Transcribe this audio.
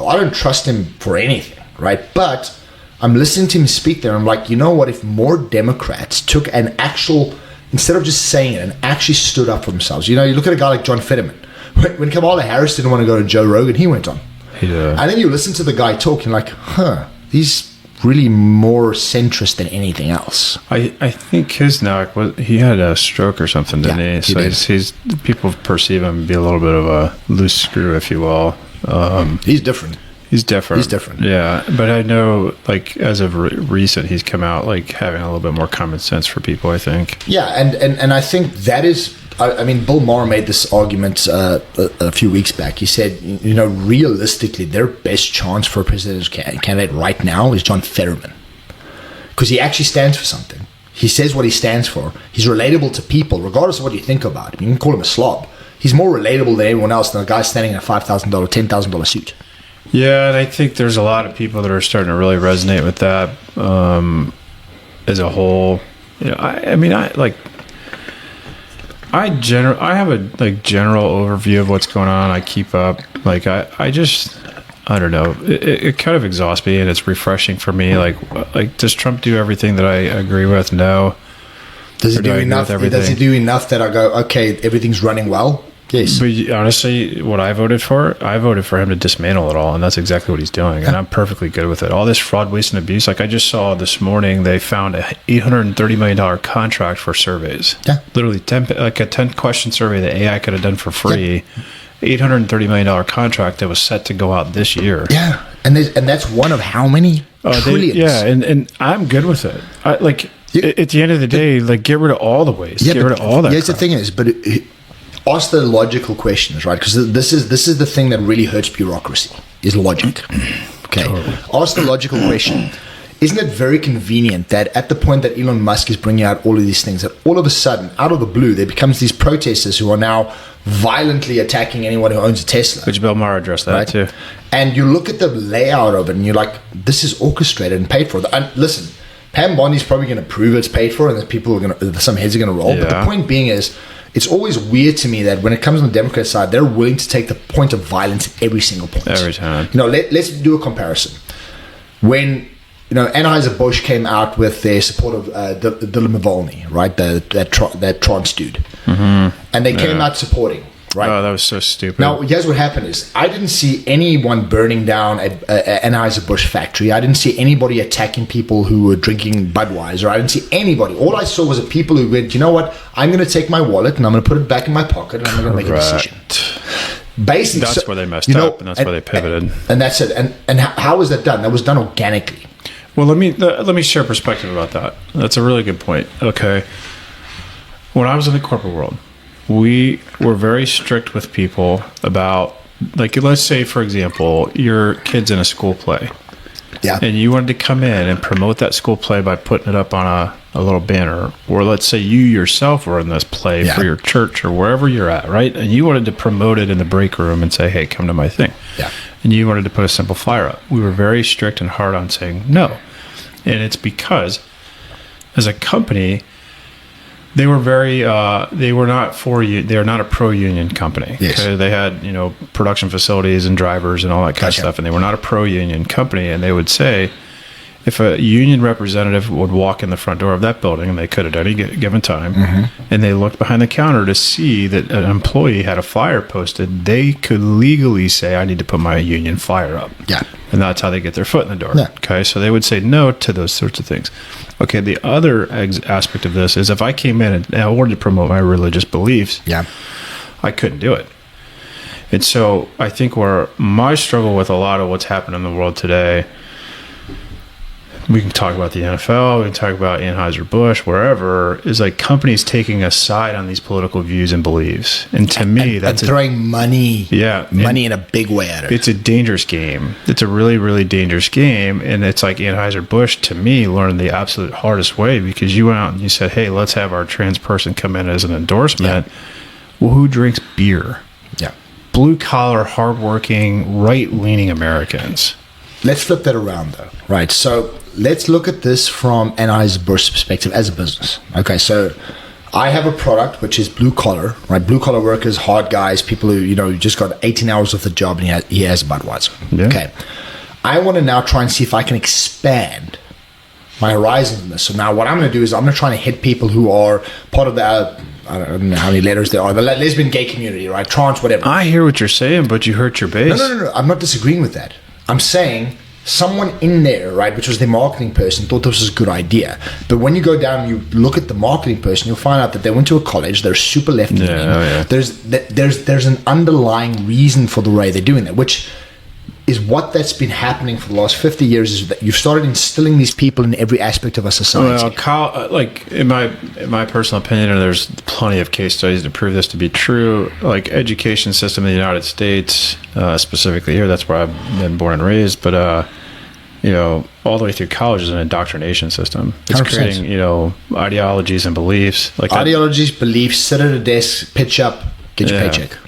I don't trust him for anything, right? But I'm listening to him speak there. I'm like, you know what? If more Democrats took an actual, instead of just saying it, and actually stood up for themselves. You know, you look at a guy like John Fetterman. When Kamala Harris didn't want to go to Joe Rogan, he went on. Yeah. And then you listen to the guy talking like, he's really more centrist than anything else. I think his neck was, he had a stroke or something, didn't he? So he's people perceive him to be a little bit of a loose screw, if you will. He's different. He's different. Yeah, but I know, like, as of recent, he's come out, like, having a little bit more common sense for people, I think. Yeah, and I think that is, I mean, Bill Maher made this argument a few weeks back. He said, you know, realistically, their best chance for a presidential candidate right now is John Fetterman. Because he actually stands for something. He says what he stands for. He's relatable to people, regardless of what you think about him. You can call him a slob. He's more relatable than anyone else than a guy standing in a $5,000, $10,000 suit. Yeah, and I think there's a lot of people that are starting to really resonate with that as a whole. You know, I have a general overview of what's going on. I keep up. Like I don't know. It kind of exhausts me, and it's refreshing for me. Like does Trump do everything that I agree with? No. Does he do enough? Does he do enough that I go, okay, everything's running well? Yes. But honestly, what I voted for him to dismantle it all, and that's exactly what he's doing. And I'm perfectly good with it. All this fraud, waste, and abuse. Like I just saw this morning, they found a $830 million contract for surveys. Yeah. Literally a 10-question survey that AI could have done for free. Yeah. $830 million contract that was set to go out this year. Yeah. And that's one of how many trillions? And I'm good with it. At the end of the day, like, get rid of all the waste. Yeah, get rid of all that. Yes, the thing is, but ask the logical questions, right? Because this is the thing that really hurts bureaucracy, is logic. Okay. Totally. Ask the logical question. Isn't it very convenient that at the point that Elon Musk is bringing out all of these things, that all of a sudden, out of the blue, there becomes these protesters who are now violently attacking anyone who owns a Tesla? Which Bill Maher addressed that, right? Too. And you look at the layout of it, and you're like, this is orchestrated and paid for. And listen, Pam Bondi's probably going to prove it's paid for, and that some heads are going to roll. Yeah. But the point being is, it's always weird to me that when it comes on the Democrat side, they're willing to take the point of violence at every single point. Every time. You know, let's do a comparison. When, you know, Anheuser-Busch came out with their support of Dylan Mulvaney, right? That trans dude. Mm-hmm. And they came out supporting. Right. Oh, that was so stupid. Now, here's what happened is, I didn't see anyone burning down an Anheuser-Busch factory. I didn't see anybody attacking people who were drinking Budweiser. I didn't see anybody. All I saw was people who went, you know what, I'm going to take my wallet and I'm going to put it back in my pocket and I'm going to make a decision. Basically, that's where they messed up, and that's where they pivoted. And that's it. And how was that done? That was done organically. Well, let me share perspective about that. That's a really good point. Okay. When I was in the corporate world, we were very strict with people about, like, let's say, for example, your kid's in a school play. Yeah. And you wanted to come in and promote that school play by putting it up on a little banner. Or let's say you yourself were in this play for your church or wherever you're at, right? And you wanted to promote it in the break room and say, hey, come to my thing. Yeah. And you wanted to put a simple flyer up. We were very strict and hard on saying no. And it's because, as a company, they were very. They were not for you. They are not a pro-union company. Yes. Okay? They had, you know, production facilities and drivers and all that kind of stuff, and they were not a pro-union company. And they would say, if a union representative would walk in the front door of that building, and they could at any given time, and they looked behind the counter to see that an employee had a flyer posted, they could legally say, I need to put my union flyer up. Yeah. And that's how they get their foot in the door. Yeah. Okay, so they would say no to those sorts of things. Okay, the other aspect of this is, if I came in and I wanted to promote my religious beliefs, I couldn't do it. And so I think where my struggle with a lot of what's happened in the world today, we can talk about the NFL, we can talk about Anheuser-Busch, wherever, is like companies taking a side on these political views and beliefs. And to me, that's throwing money in a big way at it. It's a dangerous game. It's a really, really dangerous game. And it's like Anheuser-Busch, to me, learned the absolute hardest way, because you went out and you said, hey, let's have our trans person come in as an endorsement. Yeah. Well, who drinks beer? Yeah. Blue-collar, hardworking, right-leaning Americans. Let's flip that around, though. Right. So let's look at this from Anheuser-Busch's perspective as a business. Okay. So I have a product which is blue collar, right? Blue collar workers, hard guys, people who, just got 18 hours of the job and he has a Budweiser. Yeah. Okay. I want to now try and see if I can expand my horizons in this. So now what I'm going to do is I'm going to try and hit people who are part of the, I don't know how many letters there are, the lesbian gay community, right? Trans, whatever. I hear what you're saying, but you hurt your base. No. I'm not disagreeing with that. I'm saying someone in there, right, which was the marketing person, thought this was a good idea. But when you go down and you look at the marketing person, you'll find out that they went to a college, they're super left-leaning. Yeah. There's an underlying reason for the way they're doing that, which is what that's been happening for the last 50 years, is that you've started instilling these people in every aspect of a society. Well, like in my personal opinion, and there's plenty of case studies to prove this to be true, like education system in the United States, specifically here, that's where I've been born and raised, but all the way through college is an indoctrination system. It's 100%. creating, ideologies and beliefs. Like ideologies, beliefs, sit at a desk, pitch up, get your paycheck.